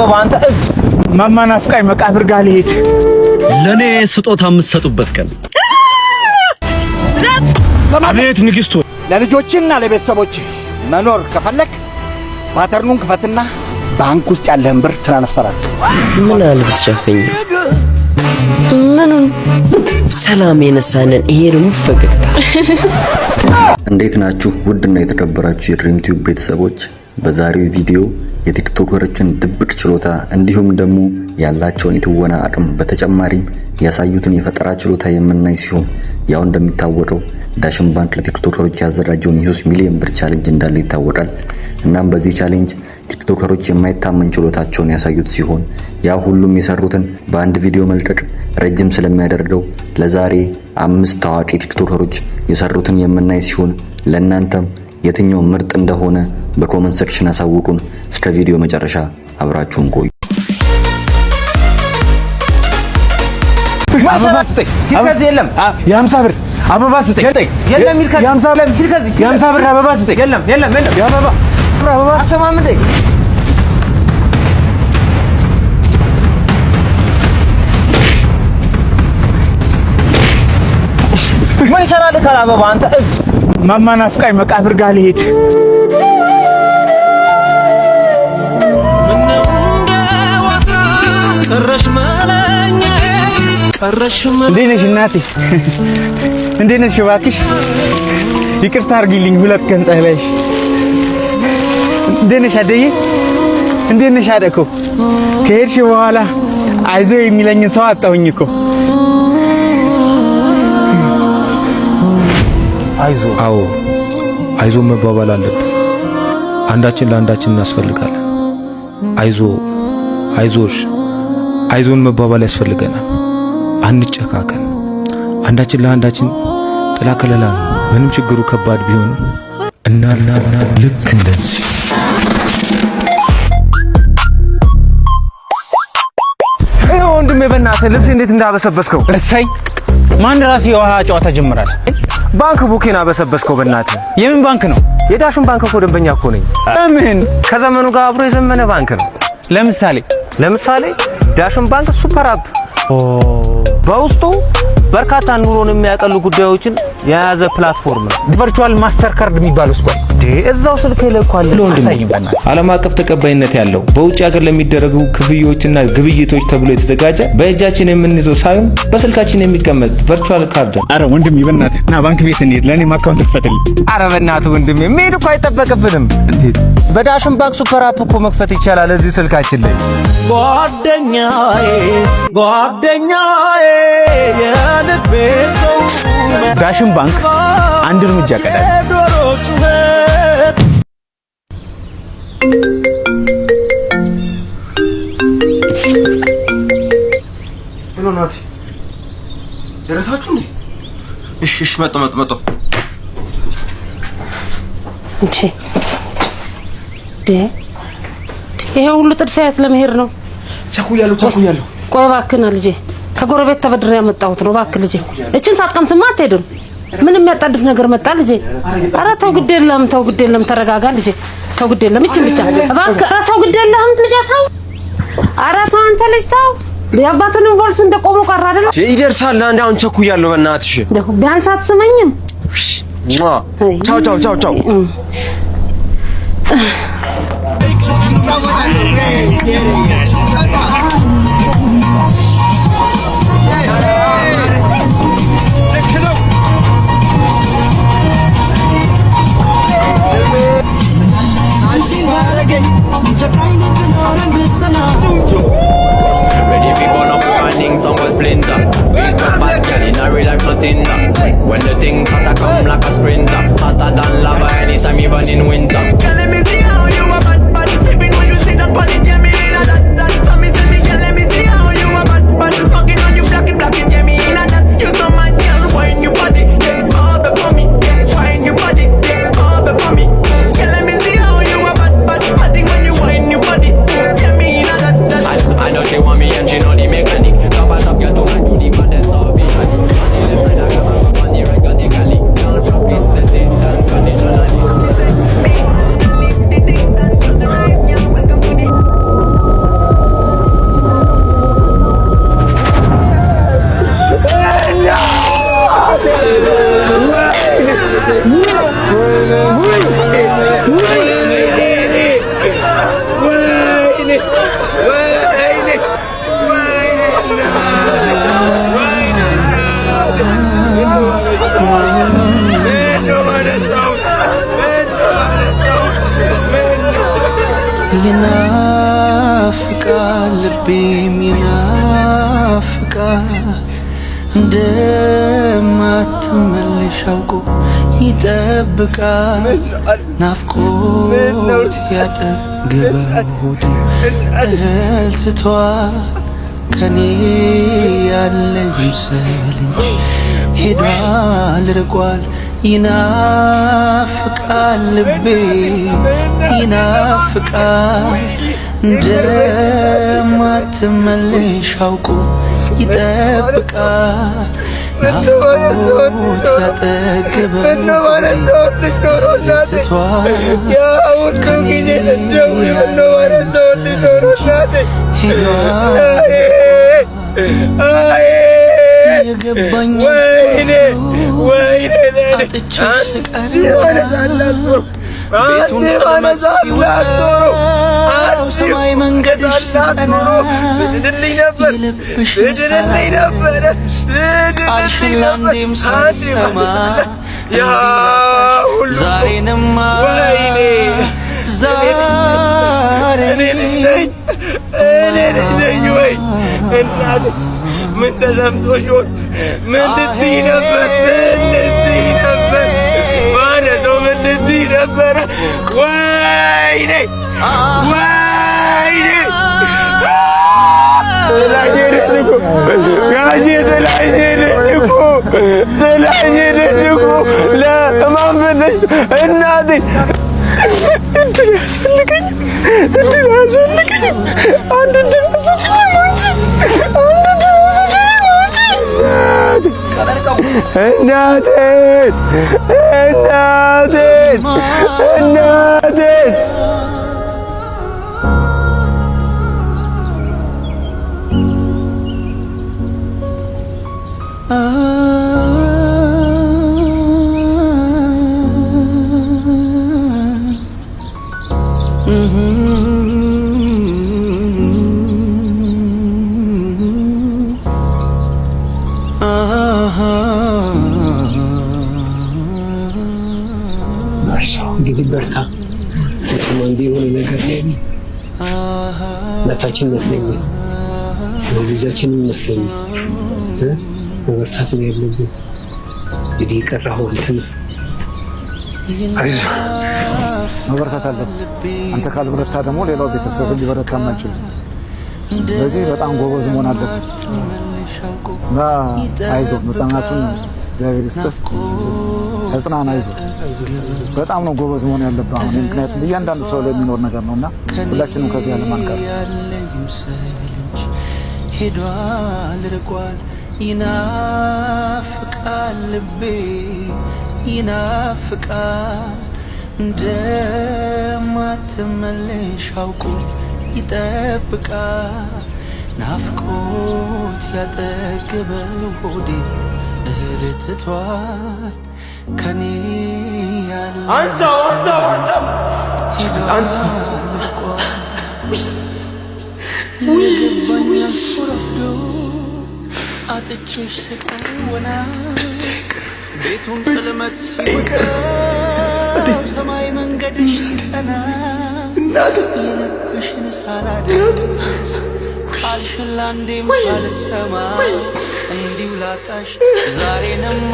አበባ አንተ ማማን አፍቃይ መቃብር ጋር ልሄድ ለኔ ስጦታ የምትሰጡበት ቀን አቤት ንግስቱ ለልጆችና ለቤተሰቦች መኖር ከፈለክ ፓተርኑን ክፈትና ባንክ ውስጥ ያለህን ብር ትራንስፈር አድርግ። ምን አለ ብትሸፈኝ ምኑን ሰላም የነሳነን ይሄ ነው ፈገግታ። እንዴት ናችሁ ውድና የተከበራችሁ የድሪም ቲዩብ ቤተሰቦች? በዛሬው ቪዲዮ የቲክቶከሮችን ድብቅ ችሎታ እንዲሁም ደግሞ ያላቸውን የትወና አቅም በተጨማሪም ያሳዩትን የፈጠራ ችሎታ የምናይ ሲሆን ያው እንደሚታወቀው ዳሽን ባንክ ለቲክቶከሮች ያዘጋጀውን የ3 ሚሊዮን ብር ቻሌንጅ እንዳለ ይታወቃል። እናም በዚህ ቻሌንጅ ቲክቶከሮች የማይታመን ችሎታቸውን ያሳዩት ሲሆን ያው ሁሉም የሰሩትን በአንድ ቪዲዮ መልቀቅ ረጅም ስለሚያደርገው ለዛሬ 5 ታዋቂ ቲክቶከሮች የሰሩትን የምናይ ሲሆን ለእናንተም የትኛው ምርጥ እንደሆነ በኮሜንት ሴክሽን አሳውቁን። እስከ ቪዲዮ መጨረሻ አብራችሁን ቆዩ። አበባ ስጠኝ። ከዚህ የለም የ50 ብር አበባ ስጠኝ። የለም ይልከ የ50 ብር አበባ ስጠኝ። የለም የአበባ አሰማም እንዴ ምን ይሰራል አበባ አንተ ማማን አፍቃይ መቃብር ጋር ልሄድ እንዴት ነሽ እናቴ? እንዴት ነሽ? እባክሽ ይቅርታ አድርጊልኝ ሁለት ቀን ጸለይሽ። እንዴት ነሽ አደዬ? እንዴት ነሽ አደኮ? ከሄድሽ በኋላ አይዞ የሚለኝ ሰው አጣሁኝ እኮ። አዎ አይዞ መባባል አለብን። አንዳችን ለአንዳችን እናስፈልጋለን። አይዞሽ አይዞን መባባል ያስፈልገናል። አንጨካከን። አንዳችን ለአንዳችን ጥላ ከለላ ነው። ምንም ችግሩ ከባድ ቢሆን እና ልክ እንደዚህ ወንድሜ በእናትህ ልብስ እንዴት እንዳበሰበስከው። እሰይ ማን ራስ የውሃ ጨዋታ ጀምራል። ባንክ ቡኬን አበሰበስከው በእናትህ። የምን ባንክ ነው? የዳሽን ባንክ እኮ ደንበኛ እኮ ነኝ። ለምን? ከዘመኑ ጋር አብሮ የዘመነ ባንክ ነው። ለምሳሌ ዳሽን ባንክ ሱፐር አፕ በውስጡ በርካታ ኑሮን የሚያቀሉ ጉዳዮችን የያዘ ፕላትፎርም ነው። ቨርቹዋል ማስተር ካርድ የሚባለው ስኳር እዛው ስልክ ይለኳል። ዓለም አቀፍ ተቀባይነት ያለው በውጭ ሀገር ለሚደረጉ ክፍያዎችና ግብይቶች ተብሎ የተዘጋጀ በእጃችን የምንይዘው ሳይሆን በስልካችን የሚቀመጥ ቨርቹዋል ካርድ። አረ ወንድሜ በእናትህ ና ባንክ ቤት እንሂድ፣ ለኔም አካውንት ክፈትልኝ። አረ በእናትህ ወንድሜ መሄድ እኮ አይጠበቅብንም። በዳሽን ባንክ ሱፐር አፕ እኮ መክፈት ይቻላል እዚህ ስልካችን ላይ። ጓደኛዬ የልቤ ሰው ዳሽን ባንክ አንድ እርምጃ ቀዳሚ። ናቲ ደረሳችሁ? እሺ መጣሁ። ይሄ ሁሉ ጥድፊያ የት ለመሄድ ነው? ቸኩያለሁ። ቆይ እባክህን ልጄ፣ ከጎረቤት ተበድሬ ያመጣሁት ነው። እባክህ ልጄ፣ እችን ሳትቀምስማ አትሄድም። ምንም የሚያጣድፍ ነገር መጣ ልጄ። ኧረ ተው ግድ የለም ተረጋጋ ልጄ፣ ተው ግድ የለም። እችን ብቻ እባክህ። ኧረ ተው ግድ የለም ልጄ፣ ተው። ኧረ ተው አንተ ልጅ ተው። የአባትን ቮልስ እንደቆሙ ቀር አይደል? ይደርሳል። አንዴ አሁን ቸኩያለሁ። በእናትሽ ቢያንስ አትስመኝም? ቻው። Ready for burn up running some was splinter. Wake up bad girl in a real life nothing. When the things hotter come like a sprinter. Hotter than lava anytime even in winter. Let me see how you a bad sipping when you sit down on it, yeah me in a that. So me tell me girl, let me see how you a bad fucking on you black it, yeah me in a that. You so my girl, wine your body, yeah, all before me, yeah, wine your body, yeah, all before me. Girl, let me see how you a bad thing when you wine your body, yeah me in a that. I know she want me and she know the mechanic. Top girl to my do the baddest of it. On the left side I got my on the right got the galley. Girl rock it, set it down conditionally. ሚናፍቃል እንደማትመለሽ አውቆ ይጠብቃል ናፍቆት ያጠገበው ሆዴ እህል ትቷል ከኔ ያለ ይምሰልኝ ሄዷል ርቋል ይናፍቃል ልቤ ይናፍቃል እንደማትመለሽ አውቆ ይጠብቃል ናፍቆት ያጠገበው ትቷል ከኔ የገባኝ አጥቼሽ ስቀር ቤቱን ጽልመት ሲወጣው ሰማይ መንገድሽ ሲጠና የልብሽን ቃልሽን ላንዴም ሳልሰማ ዛሬንማ ዛሬ እናቴ ምን ተሰምቶሽ ምን ልትይ ነበር ባነሰው ምን ልትይ ነበር ወይኔ ጥላኝ እኮ ለማን ብለሽ እናቴ እንትን ያስፈልገኝ አንድ እንትን መስጭኝ እናቴን እንግዲህ በርታ እንዲህ የሆነ ነገር ላይ መታችን መስለኛል ልጃችን ይመስለኛል መበርታት ነው ያለብን እንግዲህ የቀረኸው አንተ ነህ አይዞህ መበርታት አለብን አንተ ካልበረታ ደግሞ ሌላው ቤተሰብ ሊበረታ ማይችል ስለዚህ በጣም ጎበዝ መሆን አለብን እና አይዞህ መጽናናቱን እግዚአብሔር ይስጥህ ተጽናና አይዞህ በጣም ነው ጎበዝ መሆን ያለብህ አሁን ምክንያቱም እያንዳንዱ ሰው ላይ የሚኖር ነገር ነውና ሁላችንም ከዚህ ዓለም አንቀር ሄዷል ርቋል ይናፍቃል ልቤ ይናፍቃል እንደማትመለሽ አውቆ ይጠብቃል ናፍቆት ያጠገበው ሆዴ እህል ትቷል ከኔ ያለ አንሳው አጥቼሽ ስቀር ወና ቤቱን ጽልመት ሲወጣው ሰማይ መንገድሽ ሲጠና የልብሽን ሳላደርግ ቃልሽን ላንዴም ሳልሰማ እንዲሁ ላጣሽ ዛሬንማ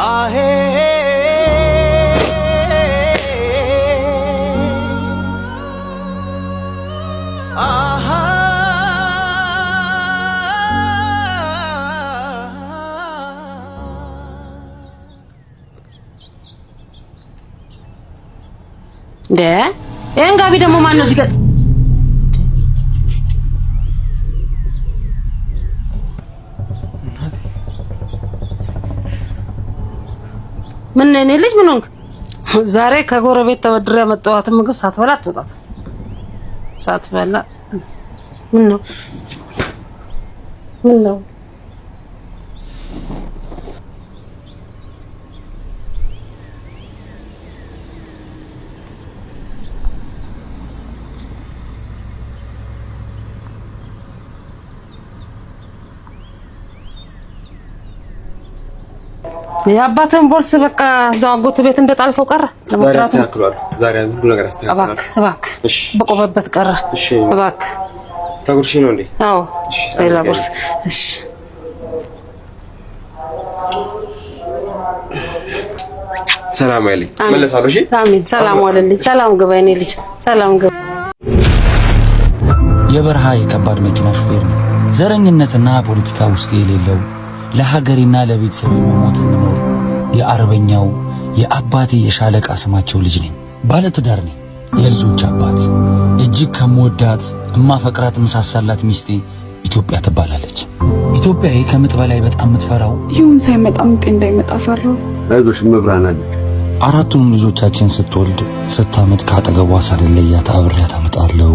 አሄ ይሄን ጋቢ ደግሞ ማን ነው እዚህ ጋር ምን ነኝ ልጅ ምን ሆንክ ዛሬ ከጎረቤት ተበድሬ ያመጣኋትን ምግብ ሳትበላ አትወጣት ሳትበላ ምን ነው የአባትን ቦርስ በቃ እዛው አጎት ቤት እንደጣልፈው ቀረ ለመስራት ዛሬ ሁሉ ነገር አስተካክሏል። እባክህ በቆመበት ቀረ። እባክህ ተጉርሺ ነው እንዴ? አዎ ሌላ ቦርስ። እሺ ሰላም አይልኝ መለሳለሁ። እሺ አሜን። ሰላም ዋለልኝ። ሰላም ግባ የኔ ልጅ ሰላም ግባ። የበረሃ የከባድ መኪና ሹፌር ነኝ። ዘረኝነትና ፖለቲካ ውስጥ የሌለው ለሀገሬና ለቤተሰብ መሞት የምኖር የአርበኛው የአባቴ የሻለቃ ስማቸው ልጅ ነኝ። ባለትዳር ነኝ፣ የልጆች አባት። እጅግ ከምወዳት እማፈቅራት ምሳሳላት ሚስቴ ኢትዮጵያ ትባላለች። ኢትዮጵያዬ ከምጥ በላይ በጣም የምትፈራው ይሁን ሳይመጣ ምጥ እንዳይመጣ ፈራው። አይዞሽ መብራን አለ። አራቱንም ልጆቻችን ስትወልድ ስታመጥ ካጠገቧ ሳልለያት አብሬያት አመጣለሁ።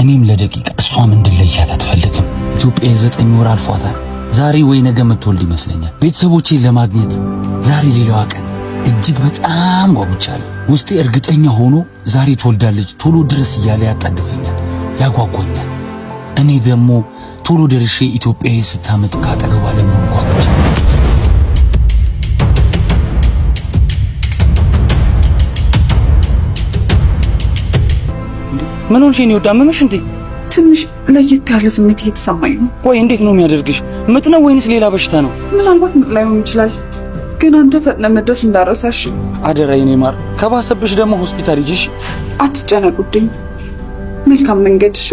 እኔም ለደቂቃ እሷም እንድለያት አትፈልግም። ኢትዮጵያ 9 ወር አልፏታል። ዛሬ ወይ ነገ የምትወልድ ይመስለኛል። ቤተሰቦቼን ለማግኘት ዛሬ ሌላዋ ቀን እጅግ በጣም ጓጉቻለሁ። ውስጤ እርግጠኛ ሆኖ ዛሬ ትወልዳለች ቶሎ ድረስ እያለ ያጣድፈኛል፣ ያጓጓኛል። እኔ ደግሞ ቶሎ ደርሼ ኢትዮጵያዬ ስታመጥ ካጠገቧ ለመሆን ጓጉቻለሁ። ምን ሆንሽ? እኔ ወዳ መመሽ እንዴ? ትንሽ ለየት ያለ ስሜት እየተሰማኝ ነው። ቆይ እንዴት ነው የሚያደርግሽ? ምጥ ነው ወይንስ ሌላ በሽታ ነው? ምናልባት ምጥ ላይሆን ይችላል፣ ግን አንተ ፈጥነ መድረስ እንዳረሳሽ አደራ የኔ ማር። ከባሰብሽ ደግሞ ሆስፒታል ሂጂሽ። አትጨነቁልኝ። መልካም መንገድ። እሺ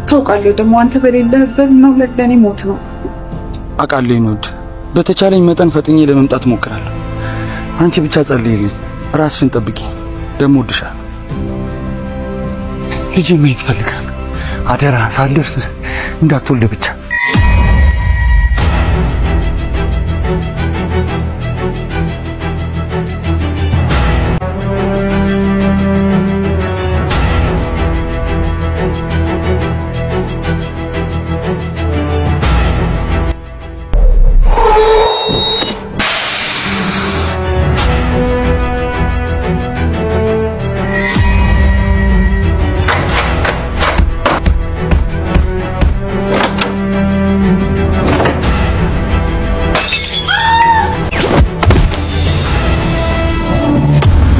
ታውቃለህ፣ ደግሞ አንተ በሌለህበት ነው ለኔ ሞት ነው። አውቃለሁ ይኖድ። በተቻለኝ መጠን ፈጥኜ ለመምጣት ሞክራለሁ። አንቺ ብቻ ጸልይልኝ፣ ራስሽን ጠብቂ። ደግሞ ወድሻለሁ። ልጄ መሄድ እፈልጋለሁ። አደራ ሳልደርስ እንዳትወልድ ብቻ።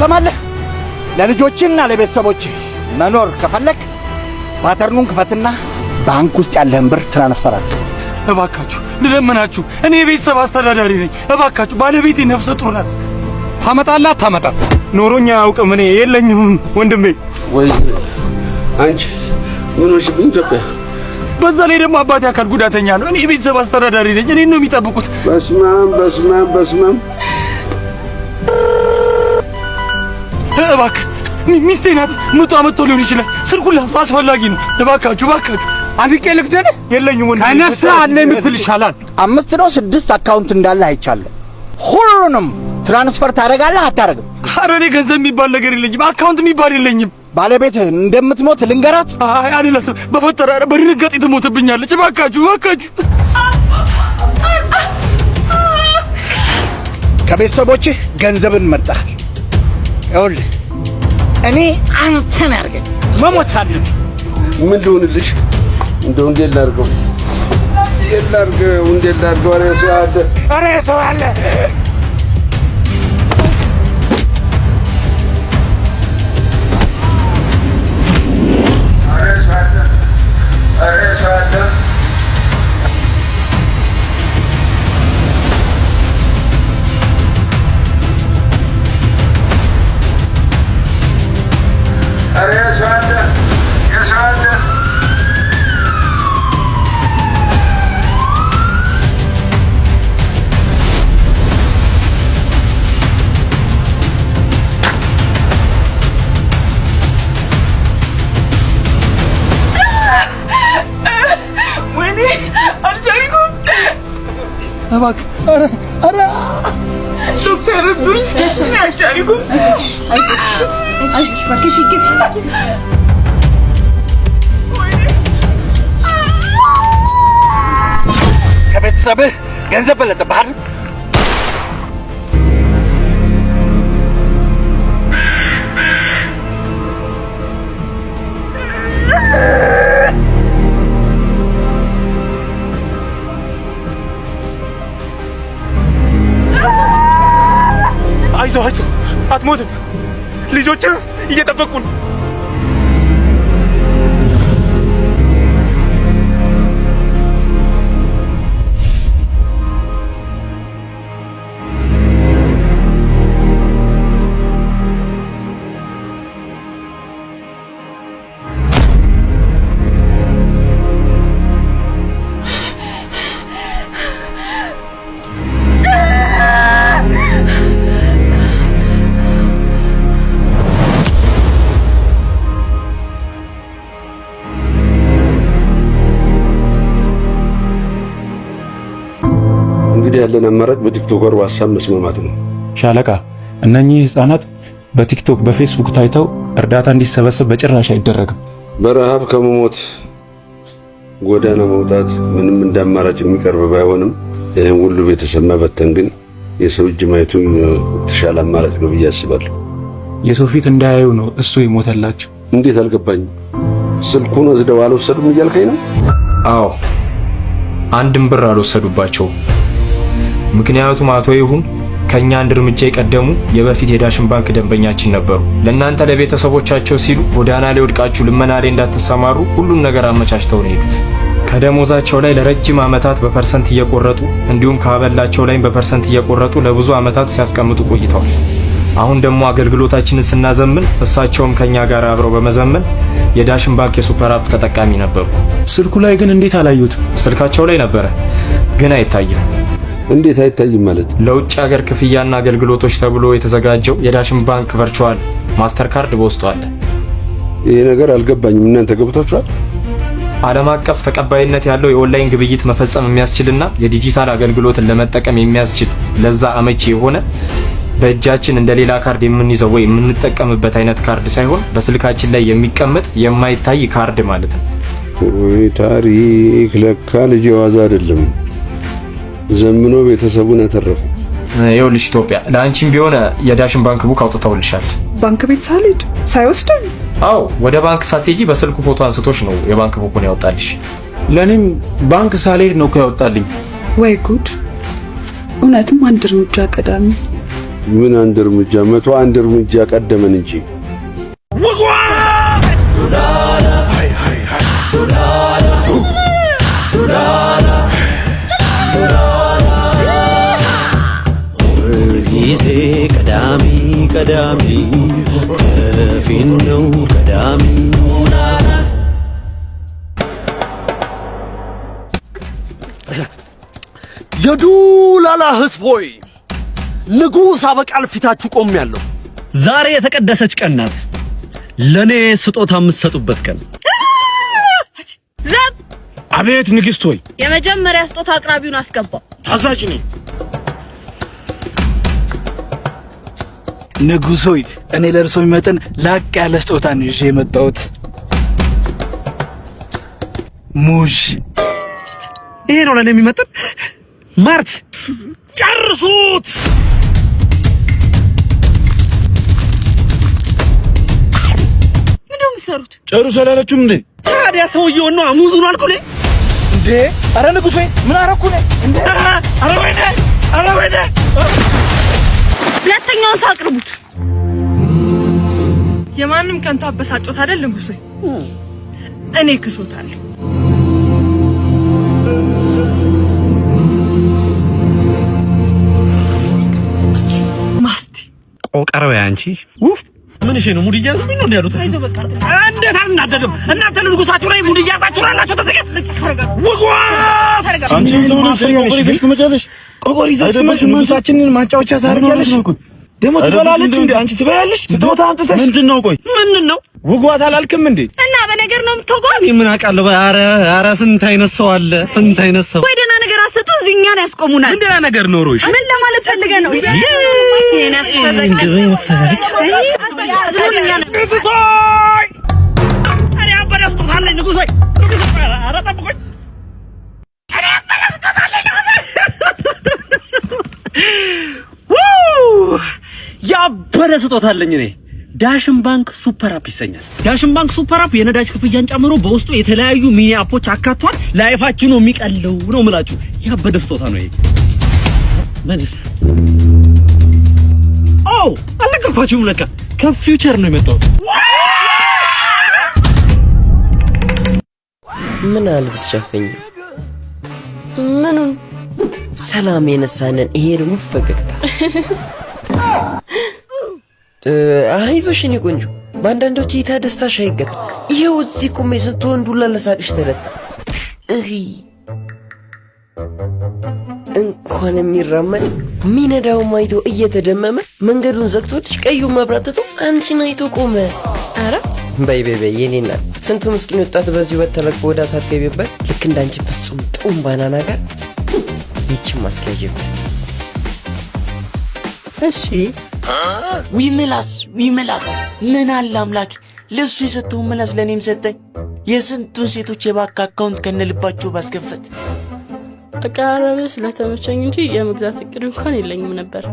ሰማለህ? ለልጆችና ለቤተሰቦች መኖር ከፈለክ ፓተርኑን ክፈትና ባንክ ውስጥ ያለህን ብር ትራንስፈር አድርግ። እባካችሁ ልለምናችሁ፣ እኔ የቤተሰብ አስተዳዳሪ ነኝ። እባካችሁ ባለቤቴ ነፍሰ ጡር ናት። ታመጣላ ታመጣ ኖሮኛ አውቅም። እኔ የለኝም ወንድሜ። ወይ አንቺ ምን ሆንሽብኝ? ኢትዮጵያ በዛ ላይ ደግሞ አባቴ አካል ጉዳተኛ ነው። እኔ የቤተሰብ አስተዳዳሪ ነኝ። እኔን ነው የሚጠብቁት። በስማም እባክህ ሚስቴ ናት። ምጧ መጥቶ ሊሆን ይችላል። ስልኩን ላንሱ፣ አስፈላጊ ነው። እባካችሁ አንድቄ ልግደል። የለኝም ወንድሜ። ከነፍስ አለ የምትል ይሻላል። 5 ነው 6 አካውንት እንዳለ አይቻለሁ። ሁሉንም ትራንስፈር ታደርጋለህ አታደርግም? ኧረ እኔ ገንዘብ የሚባል ነገር የለኝም፣ አካውንት የሚባል የለኝም። ባለቤትህ እንደምትሞት ልንገራት? አይ አይደለም፣ በፈጠረ በድንጋጤ ትሞትብኛለች። እባካችሁ ከቤተሰቦችህ ገንዘብን መርጠሃል። ይኸውልህ እኔ አንተን አድርገኝ መሞት አለብህ። ምን ልሆንልሽ? እንደው እንዴት ላድርገው? ኧረ ሰው አለ። እባክህ ኧረ ዶክተር ብሩስ ያሻልኩ አይሽ ባክሽ ይገፍ ከቤተሰብህ ገንዘብ በለጠብሃል። አይዞህ አትሞትም። ልጆችህ እየጠበቁን። ያለን አማራጭ በቲክቶከር ዋትስአፕ መስማማት ነው። ሻለቃ እነኚህ ህፃናት በቲክቶክ በፌስቡክ ታይተው እርዳታ እንዲሰበሰብ በጭራሽ አይደረግም። በረሃብ ከመሞት ጎዳና መውጣት ምንም እንዳማራጭ የሚቀርብ ባይሆንም ይህን ሁሉ ቤተሰብ መበተን ግን የሰው እጅ ማየቱ ተሻለ አማራጭ ነው ብዬ አስባለሁ። የሰው ፊት እንዳያዩ ነው እሱ ይሞተላቸው። እንዴት አልገባኝም። ስልኩን ወስደው አልወሰዱም እያልከኝ ነው? አዎ አንድም ብር አልወሰዱባቸው። ምክንያቱም አቶ ይሁን ከኛ አንድ እርምጃ የቀደሙ የበፊት የዳሽን ባንክ ደንበኛችን ነበሩ። ለእናንተ ለቤተሰቦቻቸው ሲሉ ጎዳና ላይ ወድቃችሁ ልመና ላይ እንዳትሰማሩ ሁሉን ነገር አመቻችተው ነው የሄዱት። ከደሞዛቸው ላይ ለረጅም ዓመታት በፐርሰንት እየቆረጡ እንዲሁም ከአበላቸው ላይ በፐርሰንት እየቆረጡ ለብዙ ዓመታት ሲያስቀምጡ ቆይተዋል። አሁን ደግሞ አገልግሎታችንን ስናዘምን እሳቸውም ከኛ ጋር አብረው በመዘመን የዳሽን ባንክ የሱፐር አፕ ተጠቃሚ ነበሩ። ስልኩ ላይ ግን እንዴት አላዩት? ስልካቸው ላይ ነበረ ግን አይታይም። እንዴት አይታይም ማለት? ለውጭ ሀገር ክፍያና አገልግሎቶች ተብሎ የተዘጋጀው የዳሽን ባንክ ቨርቹዋል ማስተር ካርድ በውስጡ አለ። ይሄ ነገር አልገባኝም። እናንተ ገብታችኋል? ዓለም አቀፍ ተቀባይነት ያለው የኦንላይን ግብይት መፈጸም የሚያስችልና የዲጂታል አገልግሎትን ለመጠቀም የሚያስችል ለዛ አመቺ የሆነ በእጃችን እንደሌላ ካርድ የምንይዘው ወይ የምንጠቀምበት አይነት ካርድ ሳይሆን በስልካችን ላይ የሚቀመጥ የማይታይ ካርድ ማለት ነው። ወይ ታሪክ! ለካ ልጅ ዋዛ አይደለም። ዘምኖ ቤተሰቡን አተረፈ። ይኸውልሽ ኢትዮጵያ ለአንቺም ቢሆን የዳሽን ባንክ ቡክ አውጥተውልሻል። ባንክ ቤት ሳልሄድ ሳይወስደኝ? አዎ ወደ ባንክ ሳትሄጂ በስልኩ ፎቶ አንስቶሽ ነው የባንክ ቡኩን ያወጣልሽ። ለኔም ባንክ ሳልሄድ ነው ያወጣልኝ። ወይ ጉድ! እውነትም አንድ እርምጃ ቀዳሚ። ምን አንድ እርምጃ? 101 እርምጃ ቀደመን እንጂ ጊዜ ቀዳሚ ከፊት ነው ቀዳሚ። የዱላላ ህዝብ ሆይ ንጉሥ አበቃል ፊታችሁ ቆሜያለሁ። ዛሬ የተቀደሰች ቀን ናት። ለኔ ስጦታ የምትሰጡበት ቀን። ዘብ! አቤት ንግስት ሆይ። የመጀመሪያ ስጦታ አቅራቢውን አስገባው። ታዛዥ ነኝ። ንጉሥ ሆይ እኔ ለእርሶ የሚመጥን ላቅ ያለ ስጦታ ነው ይዤ የመጣሁት። ሙሽ። ይሄ ነው ለኔ የሚመጥን። ማርች ጨርሱት። ምንድነው የምትሰሩት? ጨርሱ አላለችም እንዴ? ታዲያ ሰውየው ነው አሙዙን አልኩኝ እንዴ? አረ ንጉሥ ሆይ ምን አረኩ ነኝ እንዴ? አረ ወይኔ! ሁለተኛውን ሰው አቅርቡት። የማንም ከንቱ አበሳጮት አይደል ንጉሥ ሆይ? እኔ ክሶታለሁ። ማስቲ ቆቀረው ያንቺ ውፍ ምን እሺ ነው ሙድ እያዘብኝ ነው ያሉት። አይዞህ በቃ እንዴት አልናደድም? እናንተ ንጉሳችሁ ላይ ሙድ እያዛችሁ ናላችሁ። ተዘገ አንቺ ሰው ነሽ ቆቆሪዘሽ ትመጫለሽ። ቆቆሪዘሽ ንጉሳችንን ማጫወቻ ታደርጊያለሽ። ደግሞ ትበላለች እንዴ? አንቺ ትበያለሽ? ስጦታ አምጥተሽ ምንድነው? ቆይ ምንድነው? ውጓት አላልክም እንዴ? እና በነገር ነው የምትወጓት? ምን አውቃለሁ። ኧረ ስንት አይነት ሰው አለ፣ ስንት አይነት ሰው። ወይ ደህና ነገር አሰጡ፣ እዚህኛን ያስቆሙናል። ምን ደህና ነገር ኖሮሽ? ምን ለማለት ፈልገህ ነው? ያበደ ስጦታ አለኝ እኔ። ዳሽን ባንክ ሱፐር አፕ ይሰኛል። ዳሽን ባንክ ሱፐር አፕ የነዳጅ ክፍያን ጨምሮ በውስጡ የተለያዩ ሚኒ አፖች አካቷል። ላይፋችሁ ነው የሚቀለው ነው የምላችሁ። ያበደ ስጦታ ነው ይሄ። ኦ አዎ አልነገርኳችሁም ለካ ከፊውቸር ነው የመጣሁት። ምን አለ ብትሸፈኝ? ምኑን? ሰላም የነሳንን ይሄ ደግሞ ፈገግታ። አይዞሽ የኔ ቆንጆ፣ በአንዳንዶች እይታ ደስታሽ አይገታ። ይሄው እዚህ ቁሜ ስትሆን ዱላ ለሳቅሽ ተረታ። እንኳን የሚራመድ ሚነዳው አይቶ እየተደመመ መንገዱን ዘግቶልሽ ቀዩ መብራት ትቶ አንቺን አይቶ ቆመ። አረ በይ የኔና ስንቱ ምስኪን ወጣት በዚሁ በተለቆ ወደ እሳት ገቢበት ልክ እንዳንቺ ፍጹም ጡም ባናና ጋር ይቺ ማስከጀብ። እሺ ዊምላስ ምን አለ አምላክ ለሱ የሰጠው ምላስ ለኔም ሰጠኝ። የስንቱን ሴቶች የባንክ አካውንት ከነልባቸው ባስከፈት። አቀራረብህ ስለተመቸኝ እንጂ የመግዛት እቅድ እንኳን የለኝም ነበር።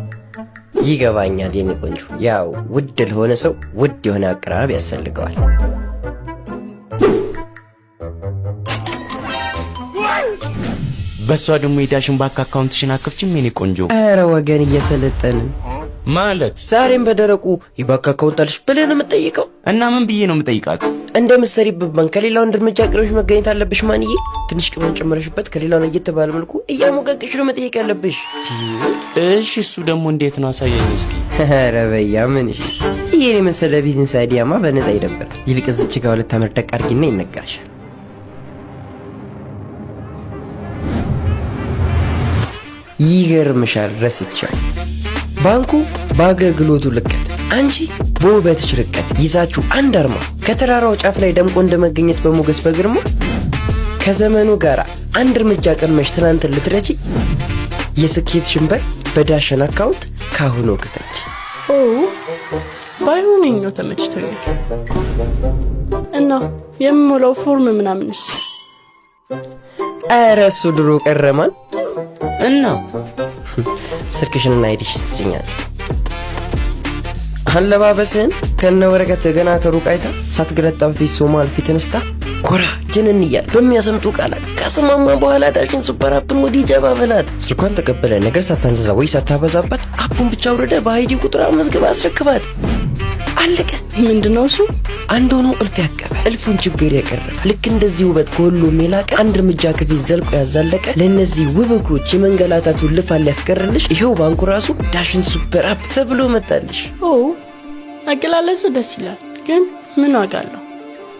ይገባኛል የኔ ቆንጆ፣ ያው ውድ ለሆነ ሰው ውድ የሆነ አቀራረብ ያስፈልገዋል። በሷ ደግሞ የዳሽን ባንክ አካውንትሽን አከፍችም የኔ ቆንጆ። ኧረ ወገን እየሰለጠንን ማለት ዛሬም በደረቁ የባንክ አካውንት አለሽ ብለህ ነው የምጠይቀው? እና ምን ብዬ ነው የምጠይቃት? እንደ ምትሰሪበት ባንክ ከሌላው አንድ እርምጃ ቅርብሽ መገኘት አለብሽ ማንዬ። ትንሽ ቅመም ጨምረሽበት ከሌላው ላይ እየተባለ መልኩ እያሞቀቅሽ ነው መጠየቅ ያለብሽ። እሺ እሱ ደግሞ እንዴት ነው አሳየኝ እስኪ። ኧረ በያ ምን እሺ፣ ይሄን የመሰለ ቢዝነስ አይዲያማ በነፃ ይደብራል። ይልቅ እዚች ጋር ሁለት አመት ደቅ አድርጊና ይነገርሻል። ይገርምሻል፣ ረስቻል። ባንኩ በአገልግሎቱ ልቀት፣ አንቺ በውበትሽ ርቀት ይዛችሁ አንድ አርማ ከተራራው ጫፍ ላይ ደምቆ እንደመገኘት በሞገስ በግርማ ከዘመኑ ጋር አንድ እርምጃ ቀድመሽ ትናንትን ልትረጂ የስኬት ሽንበር በዳሽን አካውንት ካሁኑ ክፈች። ባይሆንኛው ተመችቶኛል። እና የምሞላው ፎርም ምናምንስ? ኧረ እሱ ድሮ ቀረማን እና ስልክሽንና አይዲሽን ስጭኛል። አለባበስህን ከነ ወረቀት ገና ከሩቅ አይታ ሳትገለጣ በፊት ሶማል ፊትን ስታ ኮራ ጀነን እያል በሚያሰምጡ ቃላት ከስማማ በኋላ ዳሽን ሱፐር አፕን ወዲ ጀባ በላት። ስልኳን ተቀበለ ነገር ሳታንዘዛ ወይ ሳታበዛባት አፑን ብቻ አውርደ በአይዲ ቁጥር አመዝግባ አስረክባት። አለቀ። ምንድነው እሱ? አንድ ሆኖ እልፍ ያቀፈ እልፉን ችግር ያቀረበ ልክ እንደዚህ ውበት ከሁሉም የላቀ አንድ እርምጃ ከፊት ዘልቆ ያዛለቀ ለእነዚህ ውብ እግሮች የመንገላታቱን ልፋት ሊያስቀርልሽ ይሄው ባንኩ ራሱ ዳሽን ሱፐር አፕ ተብሎ መጣልሽ። አገላለጽ ደስ ይላል፣ ግን ምን ዋጋ አለው?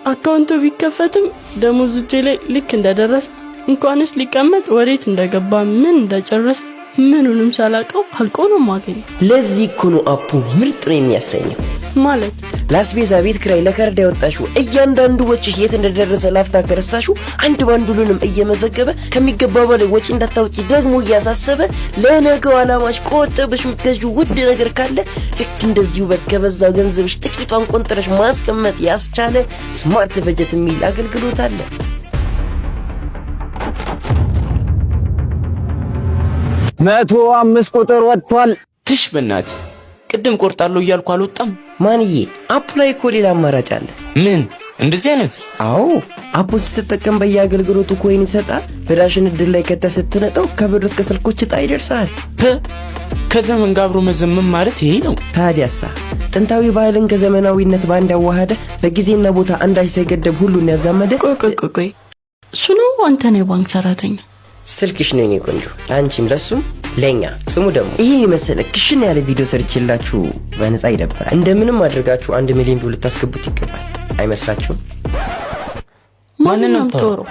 አካውንቱ ቢከፈትም ደሞዝ እጄ ላይ ልክ እንደደረሰ እንኳንስ ሊቀመጥ ወሬት እንደገባ ምን እንደጨረሰ ምኑንም ሳላቀው አልቆ ነው ማገኘው። ለዚህ እኮ ነው አፑ ምርጥ ነው የሚያሰኘው። ማለት ላስቤዛ፣ ቤት ክራይ፣ ለካርድ ያወጣሽው እያንዳንዱ ወጪሽ የት እንደደረሰ ላፍታ ከረሳሽው አንድ ባንዱንም እየመዘገበ ከሚገባ በላይ ወጪ እንዳታወጪ ደግሞ እያሳሰበ ለነገው አላማሽ ቆጥበሽ የምትገዢው ውድ ነገር ካለ ልክ እንደዚህ ውበት ከበዛው ገንዘብሽ ጥቂቷን ቆንጥረሽ ማስቀመጥ ያስቻለ ስማርት በጀት የሚል አገልግሎት አለ። 105 ቁጥር ወጥቷል። ትሽ በእናት ቅድም ቆርጣለሁ እያልኩ አልወጣም። ማንዬ አፑ ላይ እኮ ሌላ አማራጭ አለ። ምን እንደዚህ አይነት? አዎ አፑ ስትጠቀም በየአገልግሎቱ ኮይን ይሰጣል። በዳሽን እድል ላይ ከተስትነጠው ከብር እስከ ስልኮች ዕጣ ይደርሳል። ከዘመን ጋር አብሮ መዘመን ማለት ይሄ ነው። ታዲያሳ ጥንታዊ ባህልን ከዘመናዊነት ባንድ ያዋሃደ በጊዜና ቦታ አንዳች ሳይገደብ ሁሉን ያዛመደ። ቆይ እሱ ነው አንተ ነው የባንክ ሰራተኛ? ስልክሽ ነው የኔ ቆንጆ፣ ለአንቺም ለሱም ለኛ። ስሙ ደግሞ ይሄን የመሰለ ክሽን ያለ ቪዲዮ ሰርችላችሁ በነፃ ይደብራል። እንደምንም አድርጋችሁ 1 ሚሊዮን ቪው ልታስገቡት ይገባል። አይመስላችሁም? ማንንም ተወሩ።